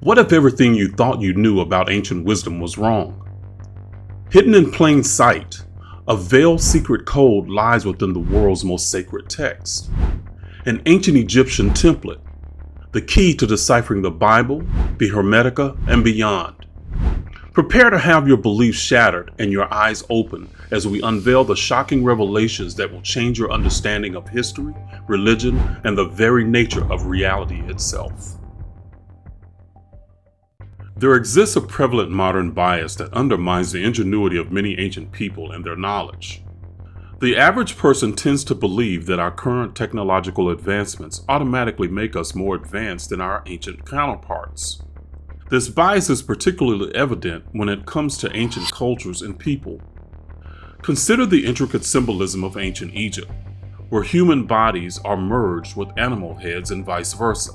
What if everything you thought you knew about ancient wisdom was wrong? Hidden in plain sight, a veiled secret code lies within the world's most sacred text. An ancient Egyptian template, the key to deciphering the Bible, the Hermetica, and beyond. Prepare to have your beliefs shattered and your eyes open as we unveil the shocking revelations that will change your understanding of history, religion, and the very nature of reality itself. There exists a prevalent modern bias that undermines the ingenuity of many ancient people and their knowledge. The average person tends to believe that our current technological advancements automatically make us more advanced than our ancient counterparts. This bias is particularly evident when it comes to ancient cultures and people. Consider the intricate symbolism of ancient Egypt, where human bodies are merged with animal heads and vice versa.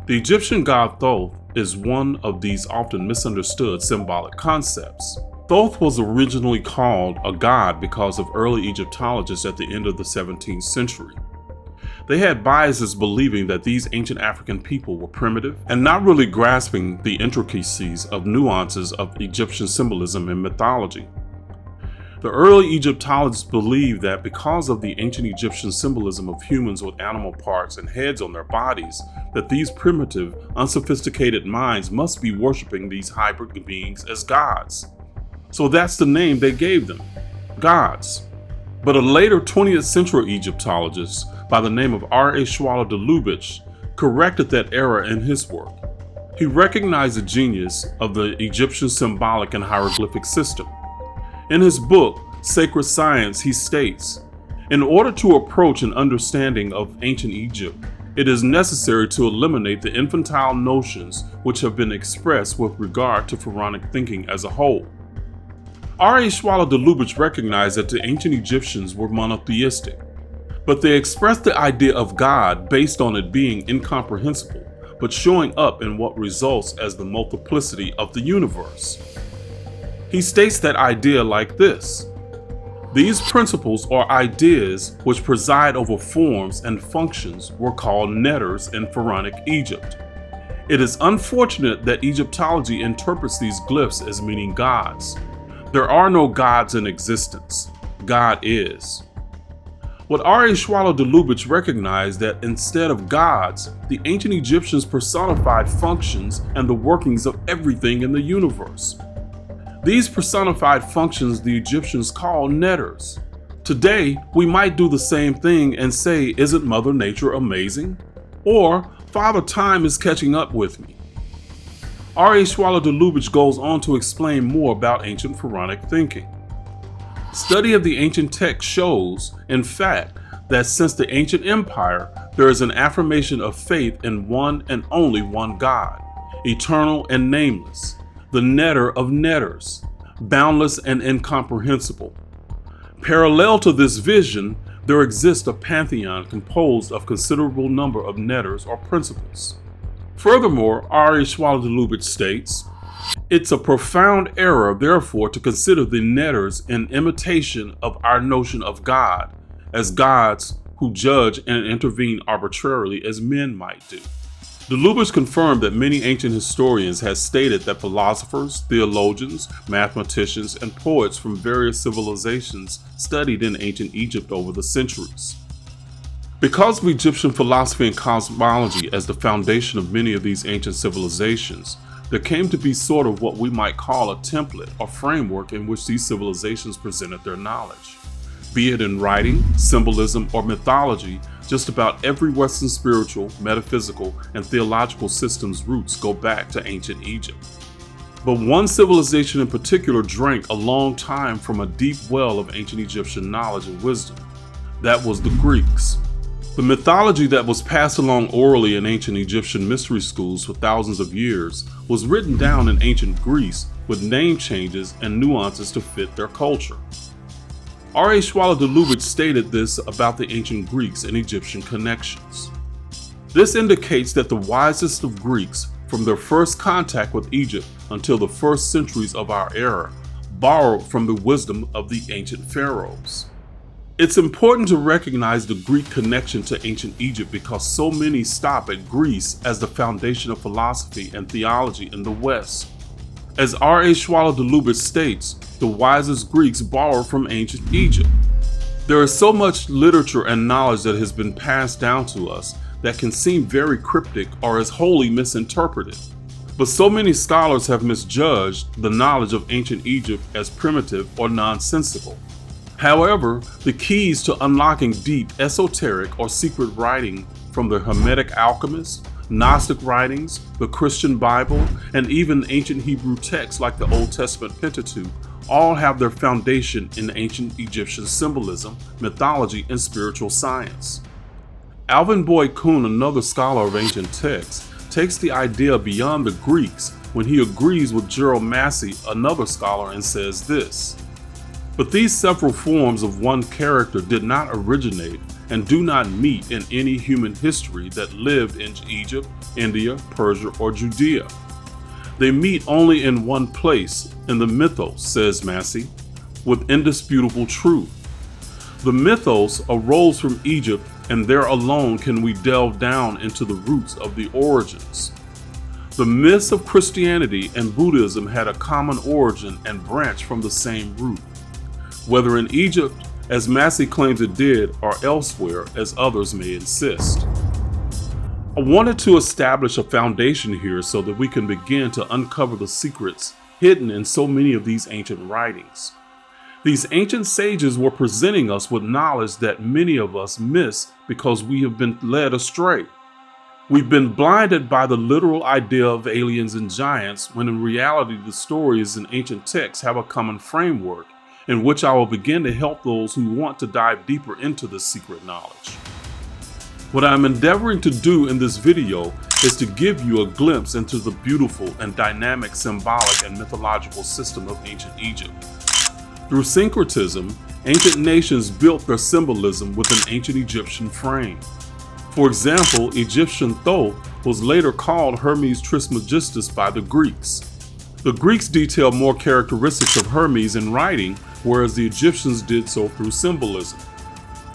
The Egyptian god Thoth is one of these often misunderstood symbolic concepts. Thoth was originally called a god because of early Egyptologists at the end of the 17th century. They had biases believing that these ancient African people were primitive and not really grasping the intricacies of nuances of Egyptian symbolism and mythology. The early Egyptologists believed that because of the ancient Egyptian symbolism of humans with animal parts and heads on their bodies, that these primitive, unsophisticated minds must be worshiping these hybrid beings as gods. So that's the name they gave them, gods. But a later 20th century Egyptologist by the name of R.A. Schwaller de Lubitsch corrected that error in his work. He recognized the genius of the Egyptian symbolic and hieroglyphic system. In his book, Sacred Science, he states, "In order to approach an understanding of ancient Egypt, it is necessary to eliminate the infantile notions which have been expressed with regard to pharaonic thinking as a whole." R.A. Schwaller de Lubitsch recognized that the ancient Egyptians were monotheistic, but they expressed the idea of God based on it being incomprehensible, but showing up in what results as the multiplicity of the universe. He states that idea like this: "These principles or ideas which preside over forms and functions were called neters in pharaonic Egypt. It is unfortunate that Egyptology interprets these glyphs as meaning gods. There are no gods in existence. God is." What R.A. Schwaller de Lubitsch recognized that instead of gods, the ancient Egyptians personified functions and the workings of everything in the universe. These personified functions the Egyptians call neters. Today, we might do the same thing and say, "Isn't Mother Nature amazing?" Or, "Father Time is catching up with me." R.A. Schwaller de Lubitsch goes on to explain more about ancient pharaonic thinking. Study of the ancient text shows, in fact, that since the ancient empire, there is an affirmation of faith in one and only one God, eternal and nameless, the netter of netters, boundless and incomprehensible. Parallel to this vision, there exists a pantheon composed of considerable number of netters or principles. Furthermore, R.A. Schwaller de Lubitsch states, "It's a profound error, therefore, to consider the netters in imitation of our notion of God as gods who judge and intervene arbitrarily as men might do." De Lubitsch confirmed that many ancient historians had stated that philosophers, theologians, mathematicians, and poets from various civilizations studied in ancient Egypt over the centuries. Because of Egyptian philosophy and cosmology as the foundation of many of these ancient civilizations, there came to be sort of what we might call a template or framework in which these civilizations presented their knowledge. Be it in writing, symbolism, or mythology, just about every Western spiritual, metaphysical, and theological system's roots go back to ancient Egypt. But one civilization in particular drank a long time from a deep well of ancient Egyptian knowledge and wisdom. That was the Greeks. The mythology that was passed along orally in ancient Egyptian mystery schools for thousands of years was written down in ancient Greece with name changes and nuances to fit their culture. R.A. Schwaller de Lubitsch stated this about the ancient Greeks and Egyptian connections. This indicates that the wisest of Greeks, from their first contact with Egypt until the first centuries of our era, borrowed from the wisdom of the ancient pharaohs. It's important to recognize the Greek connection to ancient Egypt because so many stop at Greece as the foundation of philosophy and theology in the West. As R.A. Swallow-Delubis states, the wisest Greeks borrowed from ancient Egypt. There is so much literature and knowledge that has been passed down to us that can seem very cryptic or is wholly misinterpreted. But so many scholars have misjudged the knowledge of ancient Egypt as primitive or nonsensical. However, the keys to unlocking deep, esoteric, or secret writing from the Hermetic alchemists, Gnostic writings, the Christian Bible, and even ancient Hebrew texts like the Old Testament Pentateuch all have their foundation in ancient Egyptian symbolism, mythology, and spiritual science. Alvin Boyd Kuhn, another scholar of ancient texts, takes the idea beyond the Greeks when he agrees with Gerald Massey, another scholar, and says this: "But these several forms of one character did not originate and do not meet in any human history that lived in Egypt, India, Persia, or Judea. They meet only in one place, in the mythos," says Massey, "with indisputable truth. The mythos arose from Egypt, and there alone can we delve down into the roots of the origins. The myths of Christianity and Buddhism had a common origin and branch from the same root, whether in Egypt, as Massey claims it did, or elsewhere, as others may insist. I wanted to establish a foundation here so that we can begin to uncover the secrets hidden in so many of these ancient writings. These ancient sages were presenting us with knowledge that many of us miss because we have been led astray. We've been blinded by the literal idea of aliens and giants, when in reality the stories in ancient texts have a common framework in which I will begin to help those who want to dive deeper into this secret knowledge. What I'm endeavoring to do in this video is to give you a glimpse into the beautiful and dynamic symbolic and mythological system of ancient Egypt. Through syncretism, ancient nations built their symbolism with an ancient Egyptian frame. For example, Egyptian Thoth was later called Hermes Trismegistus by the Greeks. The Greeks detailed more characteristics of Hermes in writing, whereas the Egyptians did so through symbolism.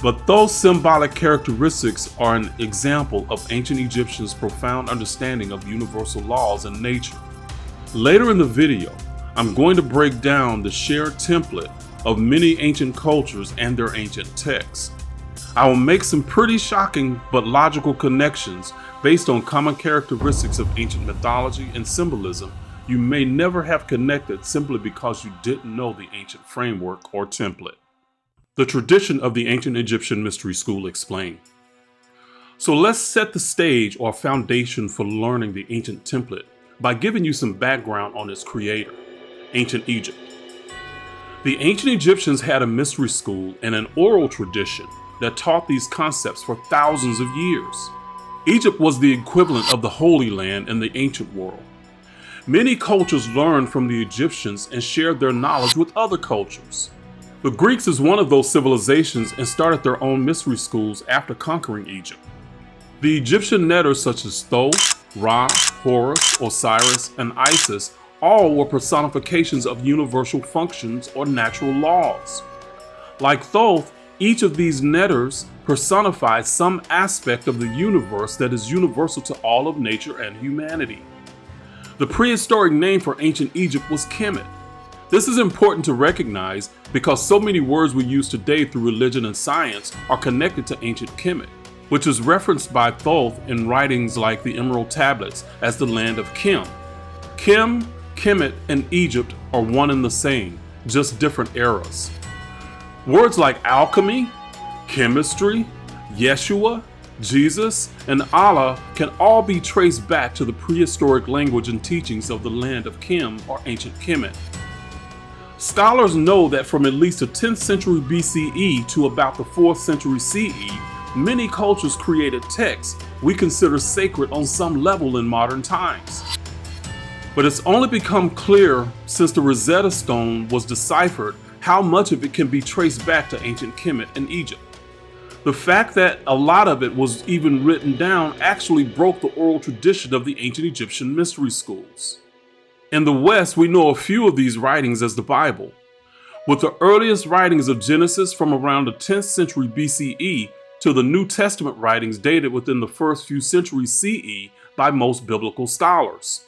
But those symbolic characteristics are an example of ancient Egyptians' profound understanding of universal laws in nature. Later in the video, I'm going to break down the shared template of many ancient cultures and their ancient texts. I will make some pretty shocking but logical connections based on common characteristics of ancient mythology and symbolism you may never have connected simply because you didn't know the ancient framework or template. The tradition of the ancient Egyptian mystery school explained. So let's set the stage or foundation for learning the ancient template by giving you some background on its creator, ancient Egypt. The ancient Egyptians had a mystery school and an oral tradition that taught these concepts for thousands of years. Egypt was the equivalent of the Holy Land in the ancient world. Many cultures learned from the Egyptians and shared their knowledge with other cultures. The Greeks is one of those civilizations and started their own mystery schools after conquering Egypt. The Egyptian Neters such as Thoth, Ra, Horus, Osiris, and Isis all were personifications of universal functions or natural laws. Like Thoth, each of these Neters personifies some aspect of the universe that is universal to all of nature and humanity. The prehistoric name for ancient Egypt was Kemet. This is important to recognize because so many words we use today through religion and science are connected to ancient Kemet, which is referenced by Thoth in writings like the Emerald Tablets as the land of Kem. Kem, Kemet, and Egypt are one and the same, just different eras. Words like alchemy, chemistry, Yeshua, Jesus, and Allah can all be traced back to the prehistoric language and teachings of the land of Kem or ancient Kemet. Scholars know that from at least the 10th century BCE to about the 4th century CE, many cultures created texts we consider sacred on some level in modern times. But it's only become clear since the Rosetta Stone was deciphered how much of it can be traced back to ancient Kemet and Egypt. The fact that a lot of it was even written down actually broke the oral tradition of the ancient Egyptian mystery schools. In the West, we know a few of these writings as the Bible. with the earliest writings of Genesis from around the 10th century BCE to the New Testament writings dated within the first few centuries CE by most biblical scholars.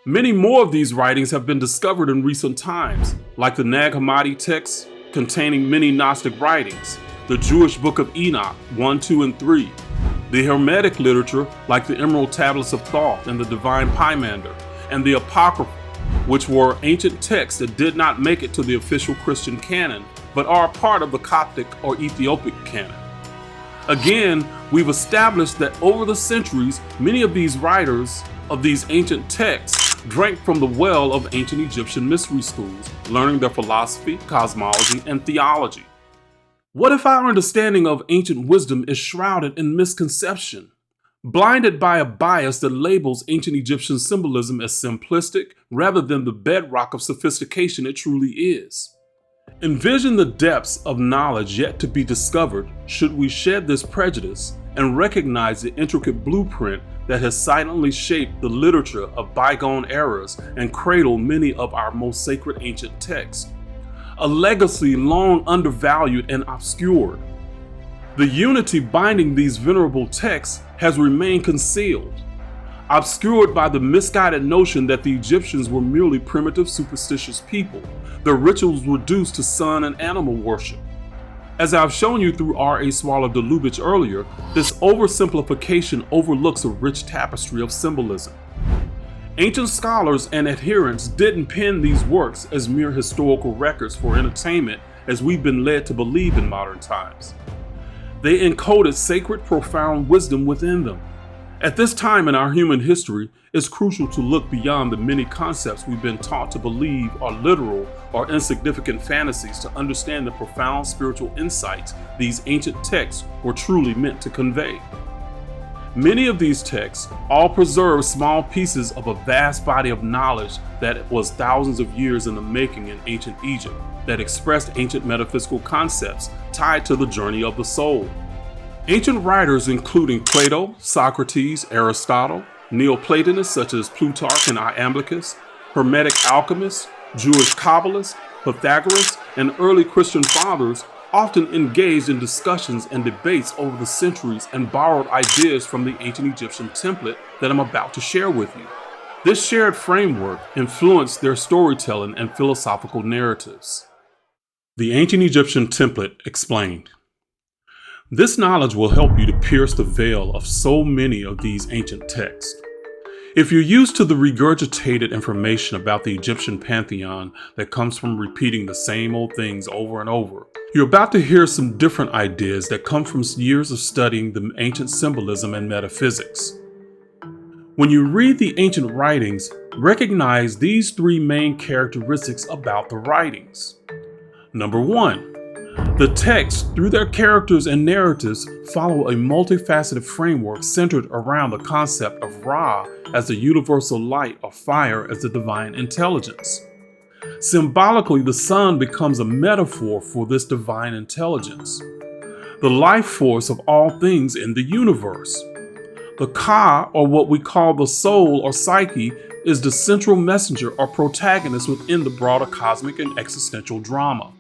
Many more of these writings have been discovered in recent times, like the Nag Hammadi texts containing many Gnostic writings, the Jewish Book of Enoch 1, 2, and 3, the Hermetic literature like the Emerald Tablets of Thoth and the Divine Pymander, and the Apocrypha, which were ancient texts that did not make it to the official Christian canon, but are a part of the Coptic or Ethiopic canon. Again, we've established that over the centuries, many of these writers of these ancient texts drank from the well of ancient Egyptian mystery schools, learning their philosophy, cosmology, and theology. What if our understanding of ancient wisdom is shrouded in misconception, blinded by a bias that labels ancient Egyptian symbolism as simplistic rather than the bedrock of sophistication it truly is? Envision the depths of knowledge yet to be discovered should we shed this prejudice and recognize the intricate blueprint that has silently shaped the literature of bygone eras and cradled many of our most sacred ancient texts, a legacy long undervalued and obscured. The unity binding these venerable texts has remained concealed, obscured by the misguided notion that the Egyptians were merely primitive, superstitious people, their rituals reduced to sun and animal worship. As I've shown you through R.A. Swallow de Lubitsch earlier, this oversimplification overlooks a rich tapestry of symbolism. Ancient scholars and adherents didn't pen these works as mere historical records for entertainment as we've been led to believe in modern times. They encoded sacred, profound wisdom within them. At this time in our human history, it's crucial to look beyond the many concepts we've been taught to believe are literal or insignificant fantasies to understand the profound spiritual insights these ancient texts were truly meant to convey. Many of these texts all preserve small pieces of a vast body of knowledge that was thousands of years in the making in ancient Egypt that expressed ancient metaphysical concepts tied to the journey of the soul. Ancient writers including Plato, Socrates, Aristotle, Neoplatonists such as Plutarch and Iamblichus, Hermetic alchemists, Jewish Kabbalists, Pythagoras, and early Christian fathers often engaged in discussions and debates over the centuries and borrowed ideas from the ancient Egyptian template that I'm about to share with you. This shared framework influenced their storytelling and philosophical narratives. The ancient Egyptian template explained. This knowledge will help you to pierce the veil of so many of these ancient texts. If you're used to the regurgitated information about the Egyptian pantheon that comes from repeating the same old things over and over, you're about to hear some different ideas that come from years of studying the ancient symbolism and metaphysics. When you read the ancient writings, recognize these three main characteristics about the writings. Number one, the texts, through their characters and narratives, follow a multifaceted framework centered around the concept of Ra as the universal light or fire as the divine intelligence. Symbolically, the sun becomes a metaphor for this divine intelligence, the life force of all things in the universe. The Ka, or what we call the soul or psyche, is the central messenger or protagonist within the broader cosmic and existential drama.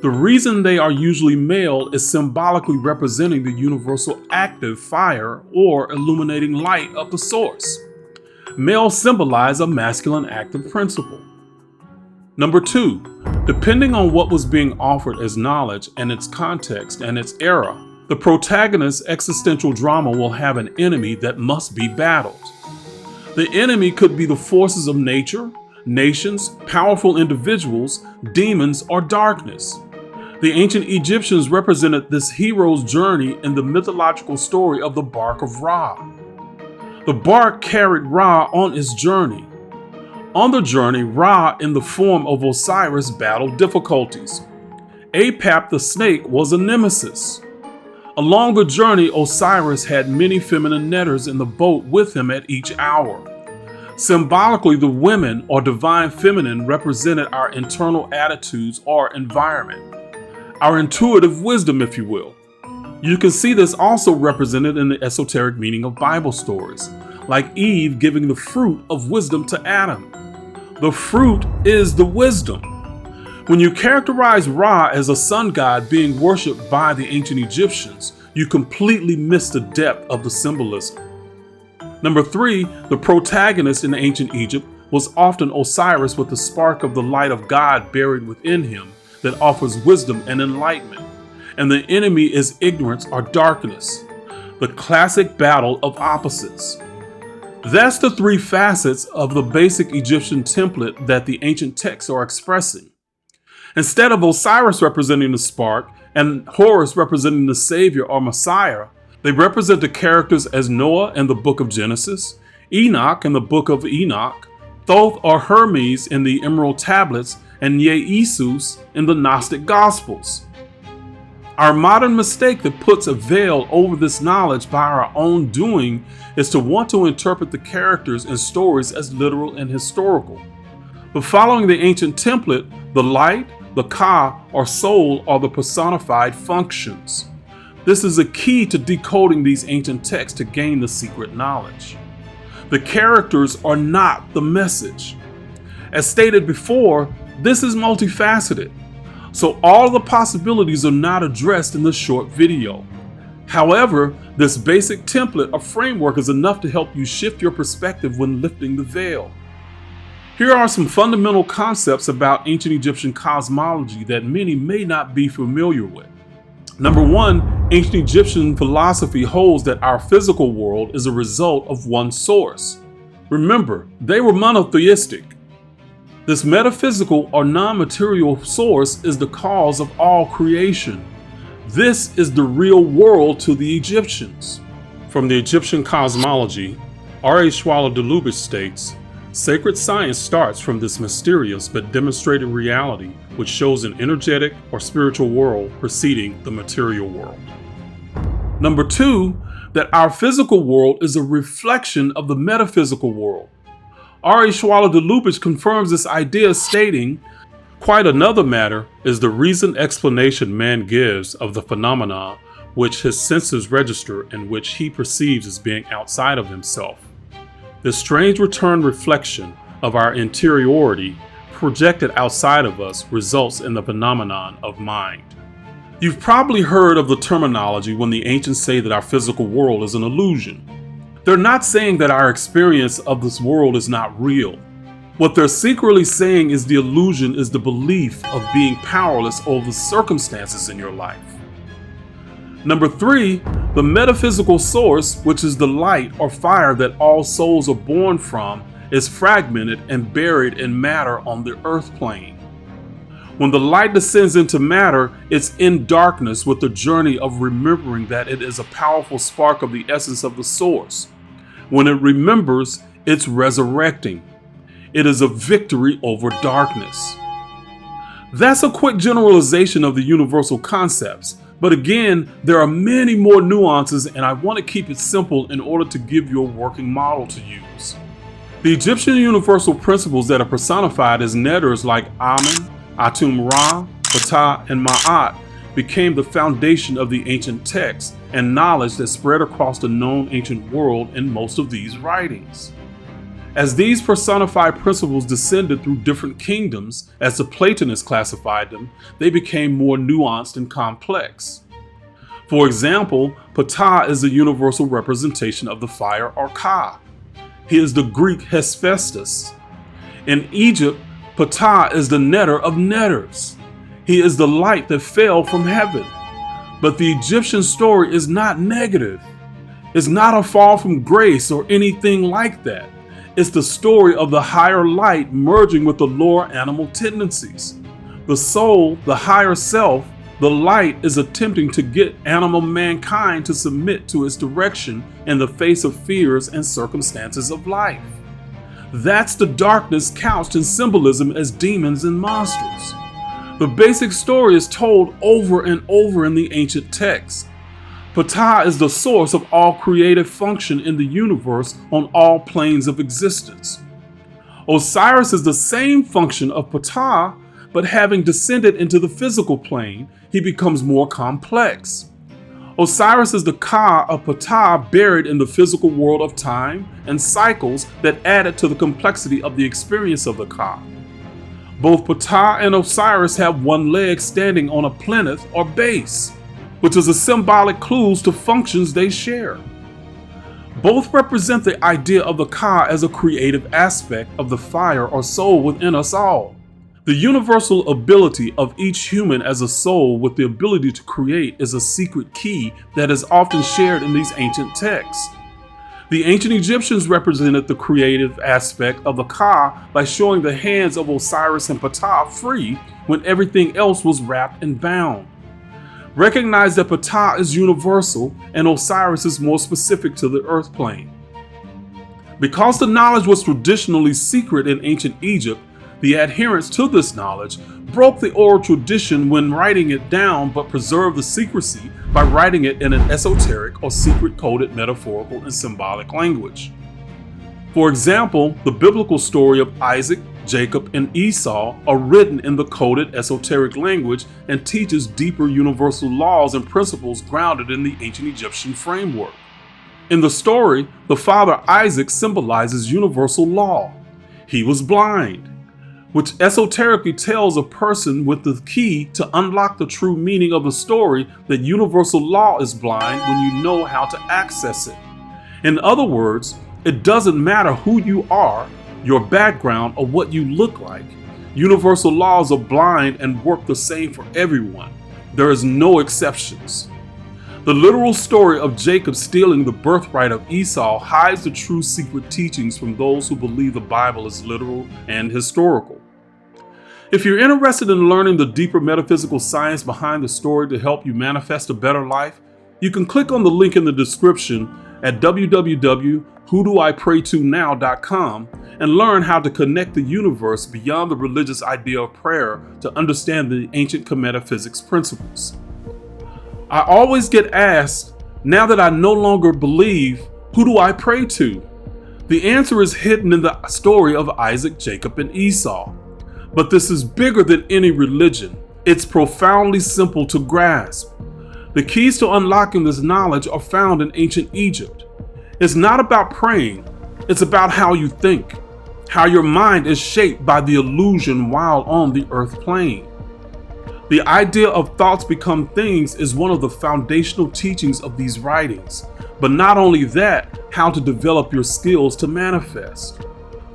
The reason they are usually male is symbolically representing the universal active fire or illuminating light of the source. Males symbolize a masculine active principle. Number two, depending on what was being offered as knowledge and its context and its era, the protagonist's existential drama will have an enemy that must be battled. The enemy could be the forces of nature, nations, powerful individuals, demons, or darkness. The ancient Egyptians represented this hero's journey in the mythological story of the bark of Ra. The bark carried Ra on its journey. On the journey, Ra, in the form of Osiris, battled difficulties. Apap the snake was a nemesis. Along the journey, Osiris had many feminine netters in the boat with him at each hour. Symbolically, the women, or divine feminine, represented our internal attitudes or environment, our intuitive wisdom, if you will. You can see this also represented in the esoteric meaning of Bible stories, like Eve giving the fruit of wisdom to Adam. The fruit is the wisdom. When you characterize Ra as a sun god being worshipped by the ancient Egyptians, you completely miss the depth of the symbolism. Number 3, the protagonist in ancient Egypt was often Osiris with the spark of the light of God buried within him that offers wisdom and enlightenment. And the enemy is ignorance or darkness, the classic battle of opposites. That's the 3 facets of the basic Egyptian template that the ancient texts are expressing. Instead of Osiris representing the spark and Horus representing the savior or Messiah, they represent the characters as Noah in the book of Genesis, Enoch in the book of Enoch, Thoth or Hermes in the Emerald Tablets, and Jesus in the Gnostic Gospels. Our modern mistake that puts a veil over this knowledge by our own doing is to want to interpret the characters and stories as literal and historical. But following the ancient template, the light, the Ka or soul are the personified functions. This is a key to decoding these ancient texts to gain the secret knowledge. The characters are not the message. As stated before, this is multifaceted, so all the possibilities are not addressed in this short video. However, this basic template or framework is enough to help you shift your perspective when lifting the veil. Here are some fundamental concepts about ancient Egyptian cosmology that many may not be familiar with. Number 1, ancient Egyptian philosophy holds that our physical world is a result of one source. Remember, they were monotheistic. This metaphysical or non-material source is the cause of all creation. This is the real world to the Egyptians. From the Egyptian cosmology, R.A. Swallow-Delubish states, sacred science starts from this mysterious but demonstrated reality which shows an energetic or spiritual world preceding the material world. Number 2, that our physical world is a reflection of the metaphysical world. R.A. Swallow-Delubish confirms this idea, stating, quite another matter is the reasoned explanation man gives of the phenomena which his senses register and which he perceives as being outside of himself. This strange return reflection of our interiority projected outside of us results in the phenomenon of mind. You've probably heard of the terminology when the ancients say that our physical world is an illusion. They're not saying that our experience of this world is not real. What they're secretly saying is the illusion is the belief of being powerless over the circumstances in your life. Number 3, the metaphysical source, which is the light or fire that all souls are born from, is fragmented and buried in matter on the earth plane. When the light descends into matter, it's in darkness with the journey of remembering that it is a powerful spark of the essence of the source. When it remembers, it's resurrecting. It is a victory over darkness. That's a quick generalization of the universal concepts. But again, there are many more nuances, and I want to keep it simple in order to give you a working model to use. The Egyptian universal principles that are personified as Neters like Amen, Atum Ra, Ptah, and Ma'at became the foundation of the ancient texts and knowledge that spread across the known ancient world in most of these writings. As these personified principles descended through different kingdoms, as the Platonists classified them, they became more nuanced and complex. For example, Ptah is the universal representation of the fire or Ka. He is the Greek Hephaestus. In Egypt, Ptah is the Neter of Neters. He is the light that fell from heaven. But the Egyptian story is not negative. It's not a fall from grace or anything like that. It's the story of the higher light merging with the lower animal tendencies. The soul, the higher self, the light is attempting to get animal mankind to submit to its direction in the face of fears and circumstances of life. That's the darkness couched in symbolism as demons and monsters. The basic story is told over and over in the ancient texts. Ptah is the source of all creative function in the universe on all planes of existence. Osiris is the same function of Ptah, but having descended into the physical plane, he becomes more complex. Osiris is the Ka of Ptah buried in the physical world of time and cycles that added to the complexity of the experience of the Ka. Both Ptah and Osiris have one leg standing on a plinth or base, which is a symbolic clue to functions they share. Both represent the idea of the Ka as a creative aspect of the fire or soul within us all. The universal ability of each human as a soul with the ability to create is a secret key that is often shared in these ancient texts. The ancient Egyptians represented the creative aspect of the Ka by showing the hands of Osiris and Ptah free when everything else was wrapped and bound. Recognize that Ptah is universal and Osiris is more specific to the earth plane. Because the knowledge was traditionally secret in ancient Egypt, the adherents to this knowledge broke the oral tradition when writing it down, but preserved the secrecy by writing it in an esoteric or secret-coded metaphorical and symbolic language. For example, the biblical story of Isaac, Jacob, and Esau are written in the coded esoteric language and teaches deeper universal laws and principles grounded in the ancient Egyptian framework. In the story, the father Isaac symbolizes universal law. He was blind, which esoterically tells a person with the key to unlock the true meaning of the story that universal law is blind when you know how to access it. In other words, it doesn't matter who you are, your background, or what you look like. Universal laws are blind and work the same for everyone. There is no exceptions. The literal story of Jacob stealing the birthright of Esau hides the true secret teachings from those who believe the Bible is literal and historical. If you're interested in learning the deeper metaphysical science behind the story to help you manifest a better life, you can click on the link in the description at www.whodoipraytonow.com and learn how to connect the universe beyond the religious idea of prayer to understand the ancient metaphysics principles. I always get asked, now that I no longer believe, who do I pray to? The answer is hidden in the story of Isaac, Jacob, and Esau. But this is bigger than any religion. It's profoundly simple to grasp. The keys to unlocking this knowledge are found in ancient Egypt. It's not about praying, it's about how you think, how your mind is shaped by the illusion while on the earth plane. The idea of thoughts become things is one of the foundational teachings of these writings. But not only that, how to develop your skills to manifest.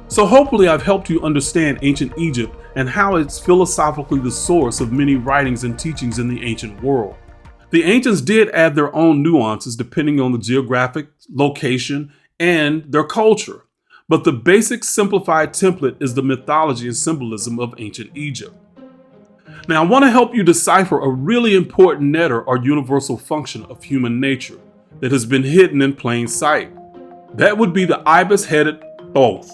So hopefully I've helped you understand ancient Egypt and how it's philosophically the source of many writings and teachings in the ancient world. The ancients did add their own nuances depending on the geographic location and their culture, but the basic simplified template is the mythology and symbolism of ancient Egypt. Now I want to help you decipher a really important neter or universal function of human nature that has been hidden in plain sight. That would be the ibis-headed Thoth.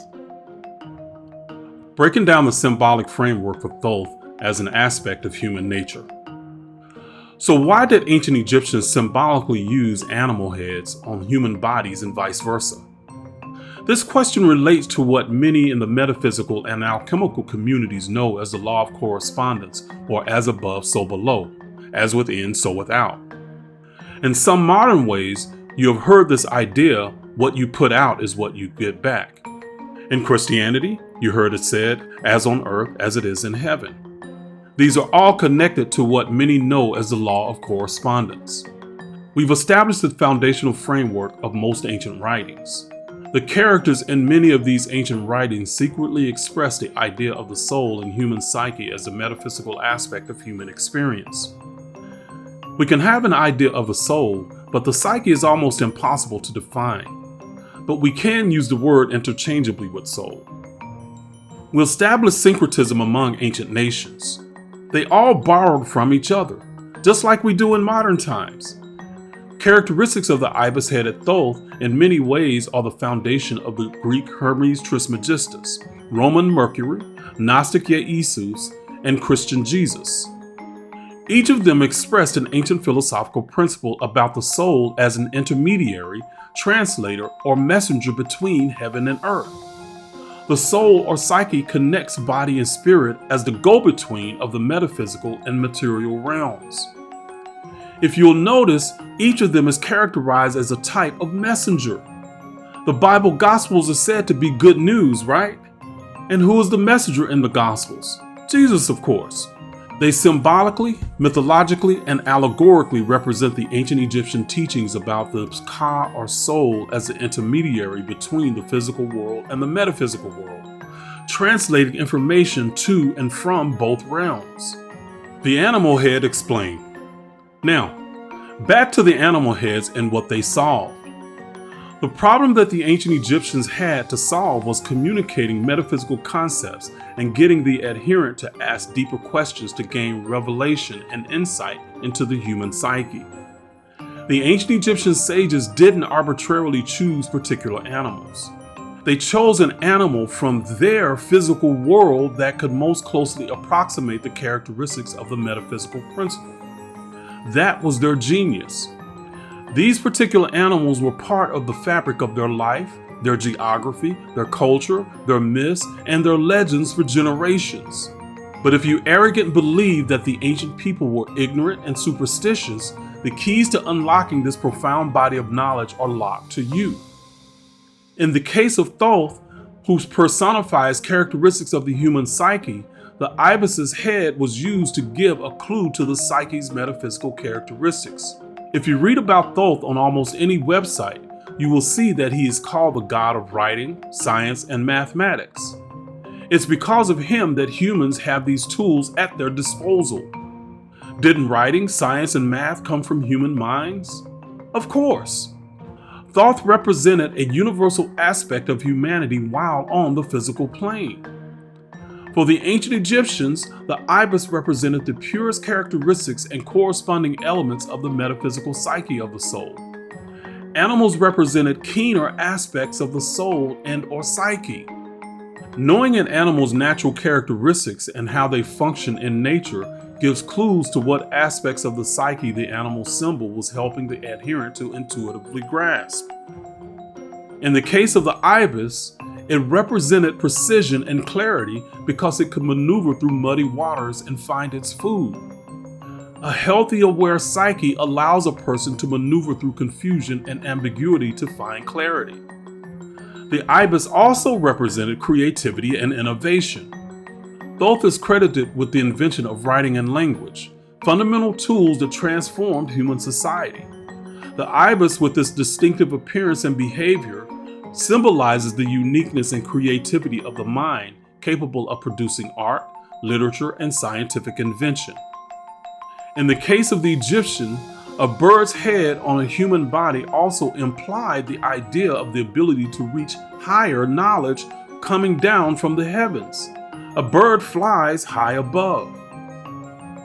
Breaking down the symbolic framework for Thoth as an aspect of human nature. So why did ancient Egyptians symbolically use animal heads on human bodies and vice versa? This question relates to what many in the metaphysical and alchemical communities know as the law of correspondence, or as above, so below, as within, so without. In some modern ways, you have heard this idea, what you put out is what you get back. In Christianity, you heard it said, as on earth as it is in heaven. These are all connected to what many know as the law of correspondence. We've established the foundational framework of most ancient writings. The characters in many of these ancient writings secretly express the idea of the soul and human psyche as a metaphysical aspect of human experience. We can have an idea of the soul, but the psyche is almost impossible to define. But we can use the word interchangeably with soul. We established syncretism among ancient nations. They all borrowed from each other, just like we do in modern times. Characteristics of the ibis-headed Thoth in many ways are the foundation of the Greek Hermes Trismegistus, Roman Mercury, Gnostic Jesus, and Christian Jesus. Each of them expressed an ancient philosophical principle about the soul as an intermediary, translator, or messenger between heaven and earth. The soul or psyche connects body and spirit as the go-between of the metaphysical and material realms. If you'll notice, each of them is characterized as a type of messenger. The Bible Gospels are said to be good news, right? And who is the messenger in the Gospels? Jesus, of course. They symbolically, mythologically, and allegorically represent the ancient Egyptian teachings about the ka or soul as the intermediary between the physical world and the metaphysical world, translating information to and from both realms. The animal head explained. Now, back to the animal heads and what they solved. The problem that the ancient Egyptians had to solve was communicating metaphysical concepts and getting the adherent to ask deeper questions to gain revelation and insight into the human psyche. The ancient Egyptian sages didn't arbitrarily choose particular animals. They chose an animal from their physical world that could most closely approximate the characteristics of the metaphysical principle. That was their genius. These particular animals were part of the fabric of their life, their geography, their culture, their myths, and their legends for generations. But if you arrogantly believe that the ancient people were ignorant and superstitious, the keys to unlocking this profound body of knowledge are locked to you. In the case of Thoth, who personifies characteristics of the human psyche, the ibis's head was used to give a clue to the psyche's metaphysical characteristics. If you read about Thoth on almost any website, you will see that he is called the god of writing, science, and mathematics. It's because of him that humans have these tools at their disposal. Didn't writing, science, and math come from human minds? Of course. Thoth represented a universal aspect of humanity while on the physical plane. For the ancient Egyptians, the ibis represented the purest characteristics and corresponding elements of the metaphysical psyche of the soul. Animals represented keener aspects of the soul and/or psyche. Knowing an animal's natural characteristics and how they function in nature gives clues to what aspects of the psyche the animal symbol was helping the adherent to intuitively grasp. In the case of the ibis, it represented precision and clarity because it could maneuver through muddy waters and find its food. A healthy, aware psyche allows a person to maneuver through confusion and ambiguity to find clarity. The ibis also represented creativity and innovation. Thoth is credited with the invention of writing and language, fundamental tools that transformed human society. The ibis, with its distinctive appearance and behavior, symbolizes the uniqueness and creativity of the mind capable of producing art, literature, and scientific invention. In the case of the Egyptian, a bird's head on a human body also implied the idea of the ability to reach higher knowledge coming down from the heavens. A bird flies high above.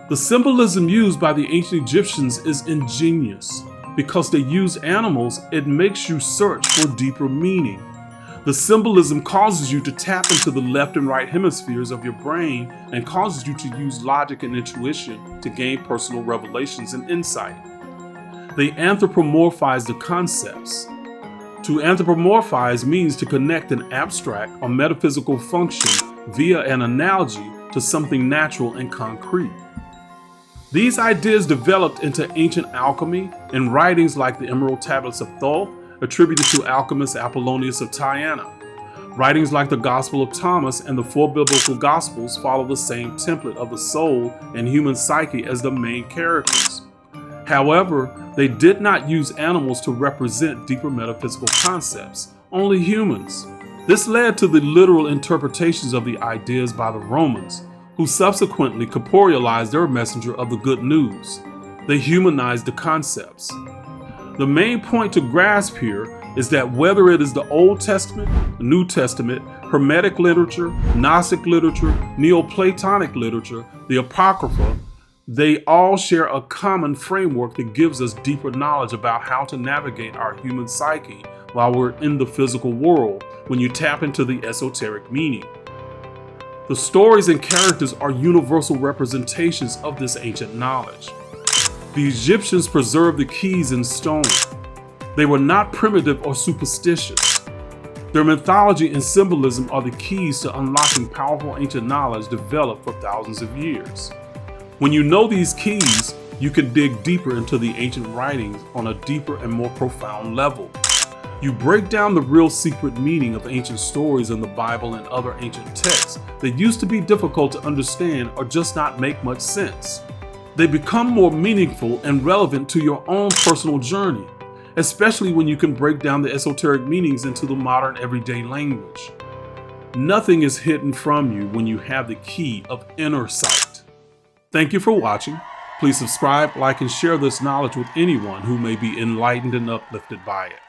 The symbolism used by the ancient Egyptians is ingenious. Because they use animals, it makes you search for deeper meaning. The symbolism causes you to tap into the left and right hemispheres of your brain and causes you to use logic and intuition to gain personal revelations and insight. They anthropomorphize the concepts. To anthropomorphize means to connect an abstract or metaphysical function via an analogy to something natural and concrete. These ideas developed into ancient alchemy in writings like the Emerald Tablets of Thoth, attributed to alchemist Apollonius of Tyana. Writings like the Gospel of Thomas and the four biblical Gospels follow the same template of the soul and human psyche as the main characters. However, they did not use animals to represent deeper metaphysical concepts, only humans. This led to the literal interpretations of the ideas by the Romans, who subsequently corporealized their messenger of the good news. They humanized the concepts. The main point to grasp here is that whether it is the Old Testament, New Testament, Hermetic literature, Gnostic literature, Neoplatonic literature, the Apocrypha, they all share a common framework that gives us deeper knowledge about how to navigate our human psyche while we're in the physical world when you tap into the esoteric meaning. The stories and characters are universal representations of this ancient knowledge. The Egyptians preserved the keys in stone. They were not primitive or superstitious. Their mythology and symbolism are the keys to unlocking powerful ancient knowledge developed for thousands of years. When you know these keys, you can dig deeper into the ancient writings on a deeper and more profound level. You break down the real secret meaning of ancient stories in the Bible and other ancient texts that used to be difficult to understand or just not make much sense. They become more meaningful and relevant to your own personal journey, especially when you can break down the esoteric meanings into the modern everyday language. Nothing is hidden from you when you have the key of inner sight. Thank you for watching. Please subscribe, like, and share this knowledge with anyone who may be enlightened and uplifted by it.